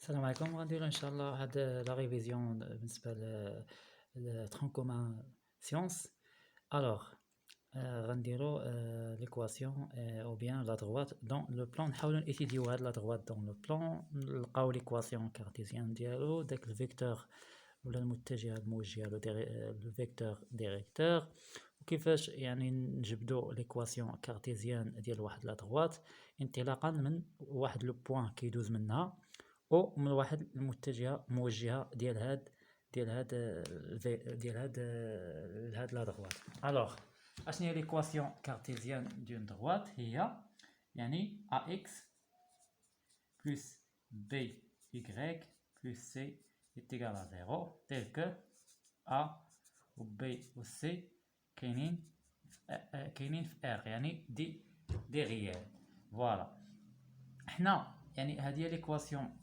السلام عليكم. غنديرو ان شاء الله هاد لا ريفيزيون بالنسبه لترون كومان سيونس. الوغ غنديرو ليكواسيون او بيان لا دروات دون لو بلان، نحاولو نيتيديو هاد لا دروات دون لو بلان، نلقاو ليكواسيون كارتيزيان ديالو، داك الفيكتور ولا المتجهه الموجهه لو فيكتور ديريكتور، وكيفاش يعني نجبدو ليكواسيون كارتيزيان ديال واحد لا دروات انطلاقا من واحد لو بوين كيدوز منها او من واحد المتجهه موجهه ديال هاد لا دروات. الوغ اشنو هي ليكواسيون كارتيزيان دون دروات؟ هي يعني ax plus by plus c est égal à 0 tel que a و b و c كاينين في r، يعني دي ريال. فوالا حنا يعني هذه هي ليكواسيون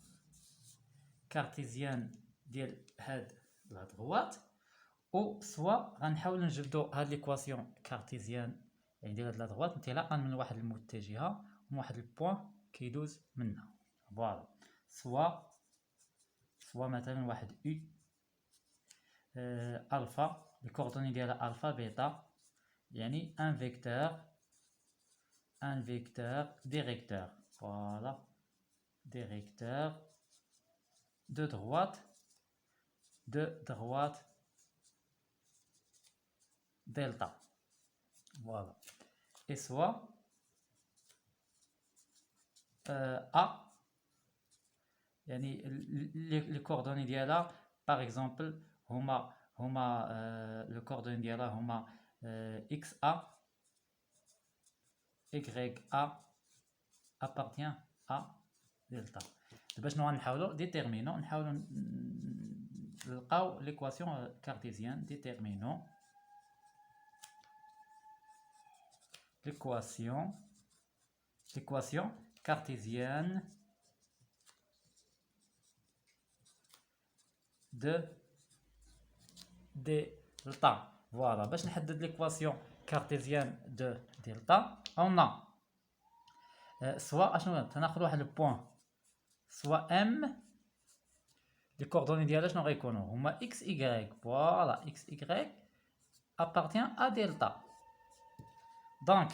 كارتيزيان ديال هاد لا دروات، او سوا غنحاولوا نجبدوا هاد ليكواسيون كارتيزيان يعني ديال هاد لا دروات انطلاقا من واحد المتجهه ومن واحد البوين كيدوز منها. فوالا سوا مثلا واحد او الفا، لي كوردوني ديالها الفا بيتا، يعني ان فيكتور ديريكتور. فوالا ديريكتور de droite delta. Voilà. Et soit A, يعني les coordonnées ديالها par exemple هما les coordonnées ديالها هما XA YA appartient à delta. باش نحاولوا ديتيرمينو، نحاولوا نلقاو ليكواسيون كارتيزيان. ديتيرمينو l'équation cartésienne de delta. Voilà, باش نحدد l'équation cartésienne de delta on a soit اشنو تناخذ واحد البوين سوا ام، لي كوردوني ديالها شنو غيكونوا؟ هما اكس ايغريك. فوالا اكس ايغريك appartient à delta. دونك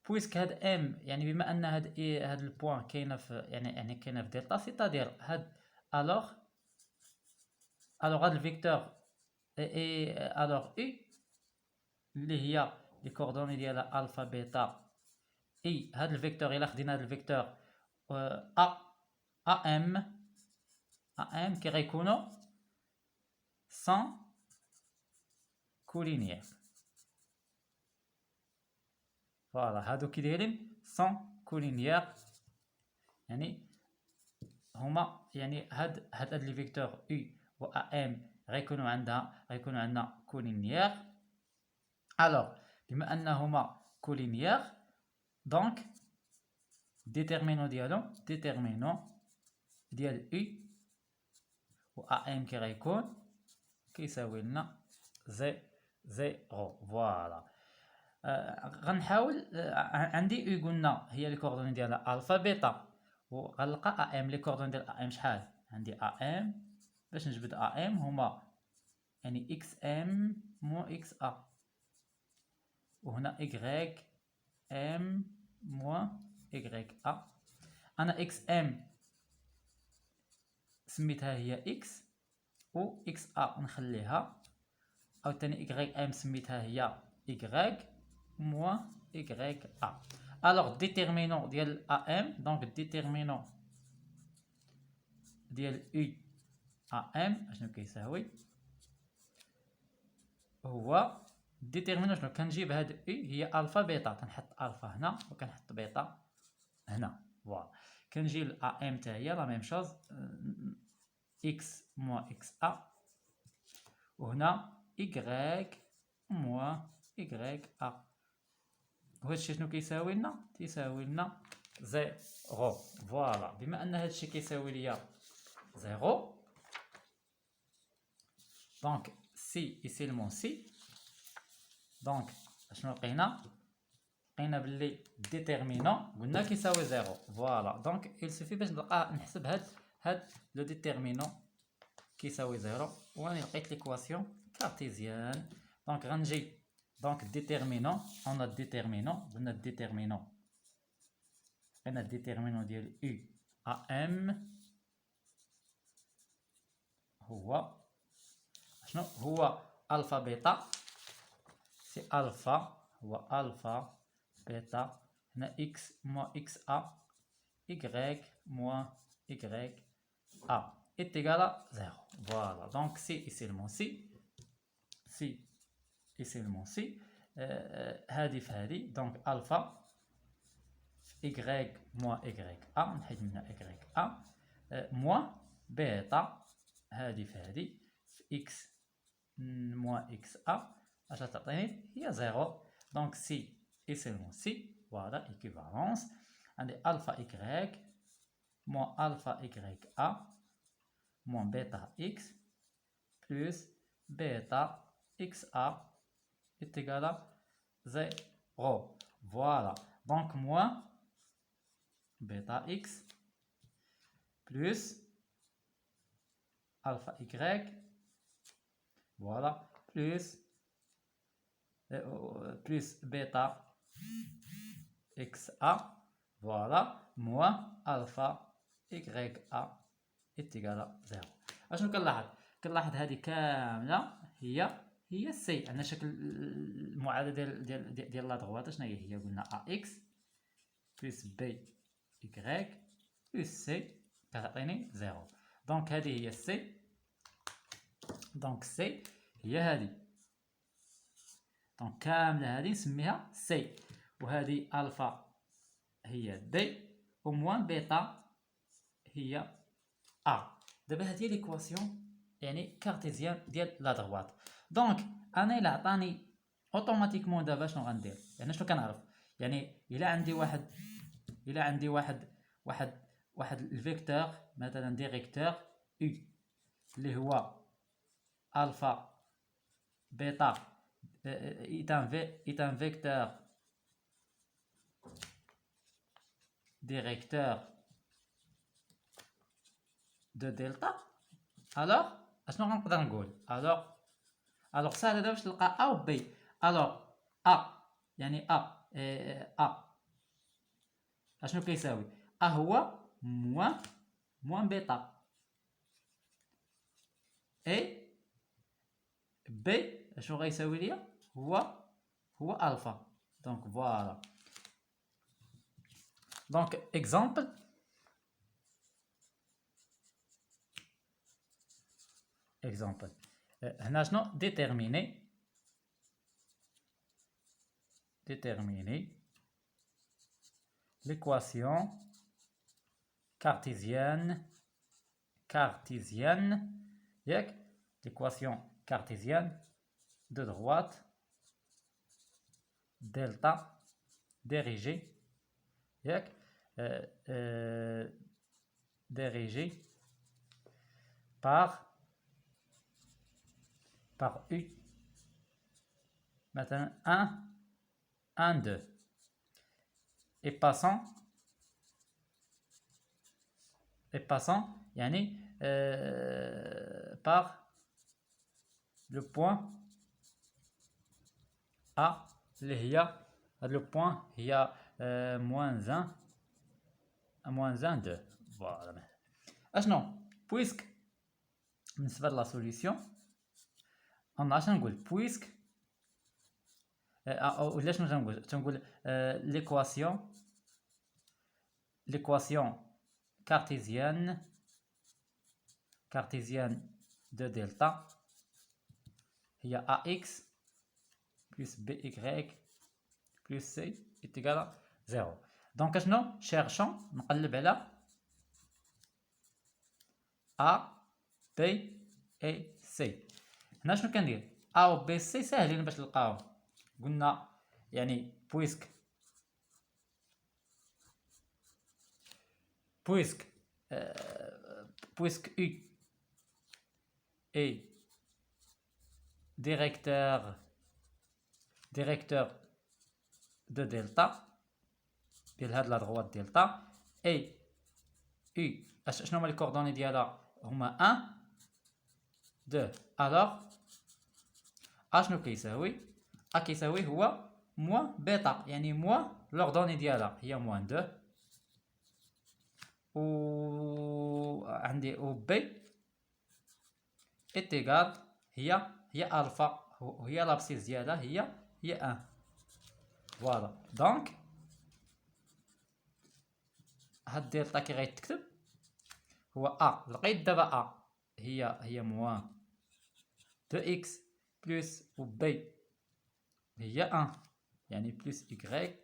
بويسك هاد ام يعني بما ان هاد هاد البوين كاينه في يعني كاينه في دلتا، سيتادير هاد الوغ هاد الفيكتور الوغ او اللي هي لي كوردوني ديالها الفا بيتا اي، هاد الفيكتور الا خدينا هاد الفيكتور ام كي غيكونوا سان كولينيير. فوالا هادو كي دايرين سان كولينيير، يعني هما يعني هاد لي فيكتور اي و ام غيكونوا عندنا كولينيير. الوغ بما انهما كولينيير دونك ديتيرمينو ديال اي و ام كي غيكون كيساوي لنا زيرو. فوالا غنحاول عندي اي قلنا هي لي كوردوني ديالها الفا بيتا، وغنلقى ام لي كوردوني ديال ام شحال؟ عندي ام باش نجبد ام هما يعني اكس ام موان اكس ا، وهنا ايغريك ام موان ايغريك ا. انا اكس ام سميتها هي اكس و اكس ا نخليها، او تاني ايغريك ام سميتها هي ايغريك موان ايغريك ا. الوغ ديتيرمينون ديال ام، دونك ديتيرمينون ديال اي ام اشنو كيساوي؟ هو ديتيرمينون شنو كنجيب هاد اي هي الفا بيتا، كنحط الفا هنا وكنحط بيتا هنا. فوالا كنجي ل ام حتى هي لا ميم شوز اكس موان اكس ا، وهنا ايغريك موان ايغريك ا. وهادشي شنو كيساوي لنا؟ تيساوي لنا زيرو. فوالا بما ان هادشي كيساوي ليا زيرو دونك سي اي سيلمون سي، دونك اشنو لقينا؟ لقينا بلي ديتيرمينون قلنا كيساوي زيرو. فوالا دونك il suffit باش نبقى نحسب هاد هاد لو ديتيرمينون كيساوي 0 وراني لقيت ليكواسيون كارتيزيان. دونك غنجي دونك ديتيرمينون اون ديتيرمينون قلنا ديتيرمينون لقينا الديتيرمينون ديال U AM هو شنو هو الفا بيتا. سي الفا هو الفا بيتا هنا اكس موان اكس ا y moins y a est égal à 0. Voilà, donc C et seulement C. C et seulement C. هذه في هذه دونك الفا y moins y a نحيد منها y a moins بيتا هذه في هذه في x moins x a اش تعطيني هي 0. دونك C et seulement C. Voilà, équivalence. عندي alpha y moins alpha ya moins bêta x plus bêta xa est égal à 0. Voilà, donc moins bêta x plus alpha y, voilà, plus bêta xa, voilà, moins alpha ya est égal à 0. اشنو كنلاحظ هذه كامله هي سي. عندنا شكل المعادله ديال لا دغوات شنو هي قلنا ax بلس بي y بلس سي كتعطيني 0. دونك هذه هي سي. دونك سي هي هذه. دونك كامله هذه نسميها سي وهذه الفا هي دي وموان بيتا هي ا. دابا هذه هي ليكواسيون يعني كارتيزيان ديال لا دغوات. دونك انا الا عطاني اوتوماتيكمون دابا شنو غندير يعني شنو كنعرف يعني الا عندي واحد الفيكتور مثلا ديريكتور u اللي هو الفا بيتا est un vecteur directeur de delta. alors اشنو غنقدر نقول alors ساهله دابا باش تلقى ا و بي. alors ا يعني ا اشنو كيساوي ا هو موان بيتا اي بي اشنو غيساوي ليا هو الفا. دونك فوالا. دونك اكزامبل هنا شنو déterminer l'équation cartésienne ياك l'équation cartésienne de droite delta dirigée ياك dirigée par U maintenant 1 2 et passant يعني par le point A اللي هي هذا لو بوين هي moins 1 2. فوالا. اشنو بويسك بالنسبه لا سوليسيون انا اش نقول بويسك ولا شنو تنقول l'équation cartésienne de delta هي ax plus by plus c est égal à 0. دونك اشنو cherchons نقلب على a b et c. هنا شنو كندير ا و بي سي ساهلين باش نلقاوهم. قلنا يعني بويسك U est directeur de delta ديال هاد لا دغوات دلتا et U شنو هما لي كوردوني ديالها؟ هما 1 2. الوغ اشنو كيساوي؟ كيساوي هو موان بيتا، يعني موان لوردوني ديالها هي موان 2 و عندي او بي اتيغال هي الفا، هي لابسيس ديالها هي 1. فوالا دونك هاد دلتا كي غيتكتب هو لقيت دابا هي موان 2 اكس بلس و بي هي 1، يعني بلس إكغيك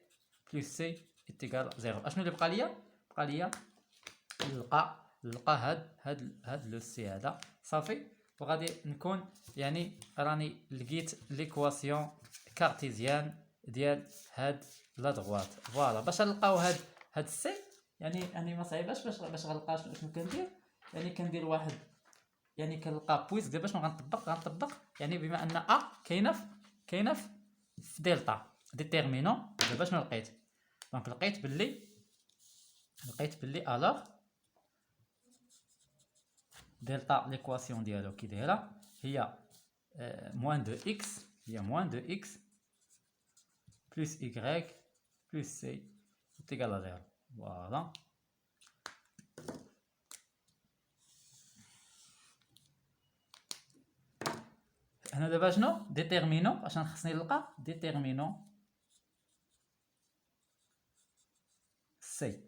بلس سي إتيكال 0. اشنو اللي بقى ليا؟ بقى ليا نلقى هاد لو سي هذا صافي، وغادي نكون يعني راني لقيت ليكواسيون كارتيزيان ديال هاد لا دغوات. فوالا باش نلقاو هاد سي يعني ما صعيباش باش غنلقى شنو كندير. يعني كندير واحد، يعني كنلقى بويسك دابا شنو غنطبق يعني بما ان كاينه في دلتا ديتيرمينون. دابا شنو لقيت؟ دونك لقيت باللي الوغ دلتا ليكواسيون ديالو كي دايره هي موان 2 اكس، هي موان 2 اكس بلس إكغيك بلس سي إتيكال 0. فوالا هنا دابا شنو ديتيرمينون؟ عشان خصني نلقى ديتيرمينون سي.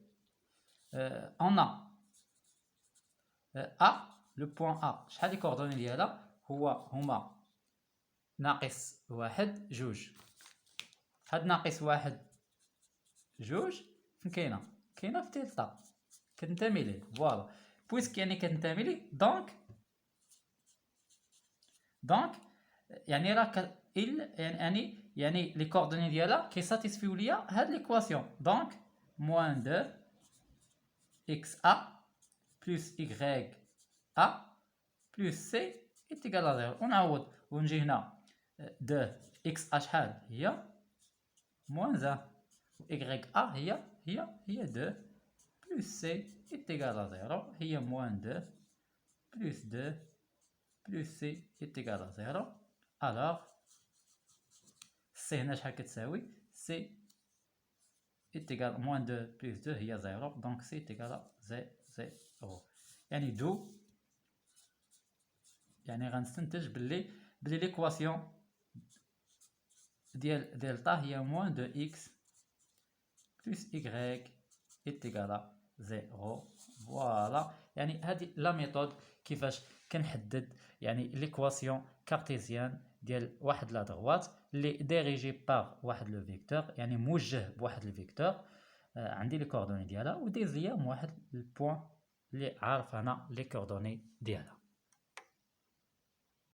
اون لو بوين شحال لي كوردوني ديالها؟ هما ناقص 1 2. هاد ناقص 1 2 فين كاينه في دلتا كتنتمي ليه. فوالا بويسك يعني كتنتمي ليه دونك يعني راه يعني لي كوردوني ديالها كيساتيسفيو ليا هاد ليكواسيون. دونك موان 2 اكس بلس إكغيك بلس سي إتيكال 0. ونعوض ونجي هنا 2 اكس شحال هي موان 1 إكغيك هي 2 بلس سي إتيكال 0 هي موان 2 بلس 2 بلس سي إتيكال 0. الوغ سي هنا شحال كتساوي؟ سي إتيكال موان 2 بلس 2 هي 0. دونك سي إتيكال 0. يعني يعني غنستنتج باللي ليكواسيون ديال دلتا هي موان 2 اكس بلس إكغيك إتيكال 0. فوالا يعني هذه لا ميثود كيفاش كنحدد يعني ليكواسيون كارتيزيان ديال واحد لا دغوات اللي ديريجي باغ واحد لو فيكتور، يعني موجه بواحد الفيكتور. عندي لي كوردوني ديالها وديزيام واحد البوين اللي عارف انا لي كوردوني ديالها.